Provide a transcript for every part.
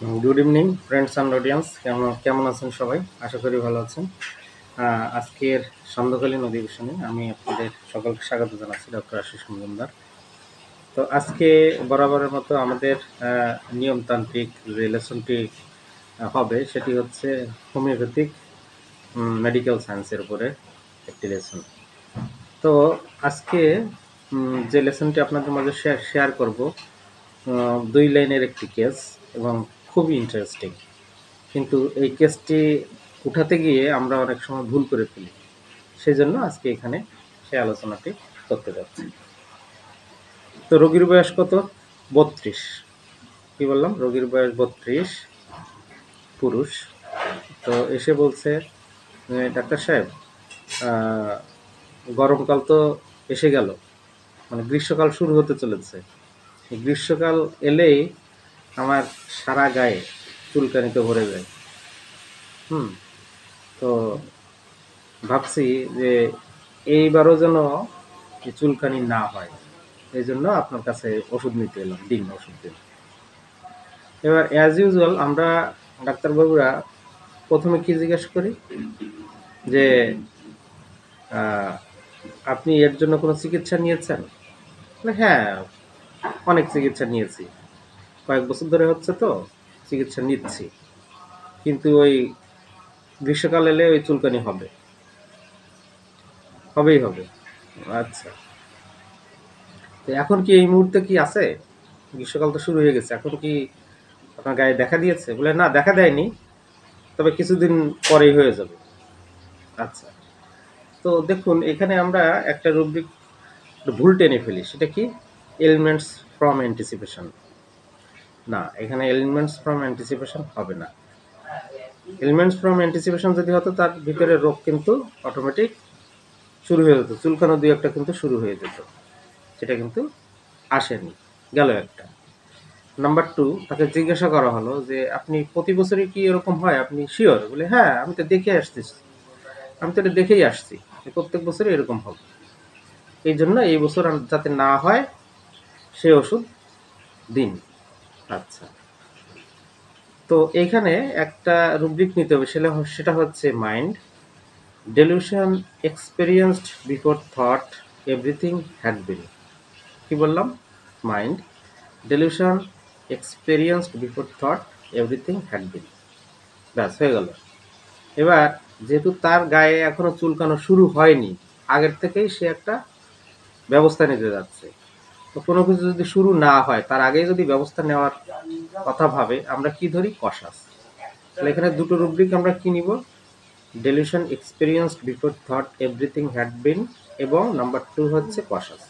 Good evening friends and audience, কেমন আছেন সবাই? আশা করি ভালো আছেন। আজকের সান্ধ্যকালীন অধিবেশনে আমি আপনাদের সকলকে স্বাগত জানাচ্ছি, ডক্টর আশিস মজুমদার। তো আজকে বরাবরের মতো আমাদের নিয়মতান্ত্রিক যে লেসনটি হবে সেটি হচ্ছে হোমিওপ্যাথিক মেডিকেল সায়েন্সের উপরে একটি লেসন। তো আজকে যে লেসনটি আপনাদের মাঝে শেয়ার করব, 2 লাইনের একটি কেস এবং খুবই ইন্টারেস্টিং। কিন্তু এই কেসটি উঠাতে গিয়ে আমরা অনেক সময় ভুল করে ফেলি, সেই জন্য আজকে এখানে সেই আলোচনাটি করতে যাচ্ছি। তো রোগীর বয়স কত? 32। কি বললাম? রোগীর বয়স 32, পুরুষ। তো এসে বলছে, ডাক্তার সাহেব, গরমকাল তো এসে গেল, মানে গ্রীষ্মকাল শুরু হতে চলেছে। গ্রীষ্মকাল এলেই আমার সারা গায়ে চুলকানিতে ভরে যায়। তো ভাবছি যে এইবারও যেন চুলকানি না হয়, এই জন্য আপনার কাছে ওষুধ নিতে এলাম, দিন ওষুধ দিন। এবার অ্যাজ ইউজুয়াল আমরা ডাক্তারবাবুরা প্রথমে কি জিজ্ঞেস করি যে আপনি এর জন্য কোনো চিকিৎসা নিয়েছেন? হ্যাঁ, অনেক চিকিৎসা নিয়েছি, কয়েক বছর ধরে হচ্ছে, তো চিকিৎসা নিচ্ছি, কিন্তু ওই গ্রীষ্মকাল এলে ওই চুলকানি হবেই হবে। আচ্ছা, তো এখন কি এই মুহূর্তে কি আছে? গ্রীষ্মকাল তো শুরু হয়ে গেছে, এখন কি আপনার গায়ে দেখা দিয়েছে? বলে না, দেখা দেয়নি, তবে কিছুদিন পরেই হয়ে যাবে। আচ্ছা, তো দেখুন এখানে আমরা একটা রুব্রিক ভুল টেনে ফেলি, সেটা কি? Elements from anticipation. না, এখানে এলিমেন্টস ফ্রম অ্যান্টিসিপেশন হবে না। এলিমেন্টস ফ্রম অ্যান্টিসিপেশন যদি হতো, তার ভিতরে রোগ কিন্তু অটোমেটিক শুরু হয়ে যেত, চুলকানো দুই একটা কিন্তু শুরু হয়ে যেত, সেটা কিন্তু আসেনি, গেল একটা। নাম্বার 2, তাকে জিজ্ঞাসা করা হলো যে আপনি প্রতি বছরই কি এরকম হয়, আপনি শিওর? বলে হ্যাঁ, আমি তো দেখে আসতেছি, আমি তো এটা দেখেই আসছি, প্রত্যেক বছরই এরকম হবে, এই জন্য এই বছর যাতে না হয় সে ওষুধ দিন। আচ্ছা, তো এখানে একটা রুব্রিক নিতে হবে, সেটা হচ্ছে mind delusion experienced before thought everything had been. কি বললাম? Mind delusion experienced before thought everything had been. ব্যাস, হয়ে গেল। এবার যেহেতু তার গায়ে এখনো চুলকানো শুরু হয়নি, আগের থেকেই সে একটা ব্যবস্থা নিতে যাচ্ছে। তো কোনো কিছু যদি শুরু না হয়, তার আগেই যদি ব্যবস্থা নেওয়ার কথা ভাবে, আমরা কি ধরি? কশাস। তাহলে এখানে দুটো রুব্রিক আমরা কি নিব? Delusion experienced before thought everything had been এবং নাম্বার 2 হচ্ছে কশাস।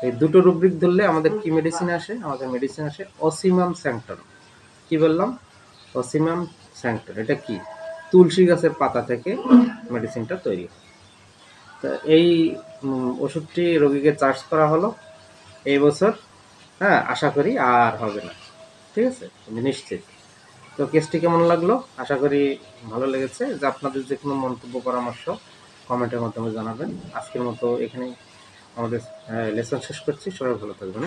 এই দুটো রুব্রিক ধরলে আমাদের কি মেডিসিন আসে? আমাদের মেডিসিন আসে অসিমাম স্যাংটন। কি বললাম? অসিমাম স্যাংটন। এটা কি? তুলসী গাছের পাতা থেকে মেডিসিনটা তৈরি হয়। তো এই ওষুধটি রোগীকে চার্জ করা হলো এই বছর। হ্যাঁ, আশা করি আর হবে না। ঠিক আছে, আমি নিশ্চিত। তো কেসটি কেমন লাগলো? আশা করি ভালো লেগেছে। যে আপনাদের যে কোনো মন্তব্য পরামর্শ কমেন্টের মাধ্যমে জানাবেন। আজকের মতো এখানেই আমাদের লেসন শেষ করছি। সবাই ভালো থাকবেন।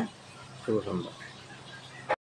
শুভ সন্ধ্যা।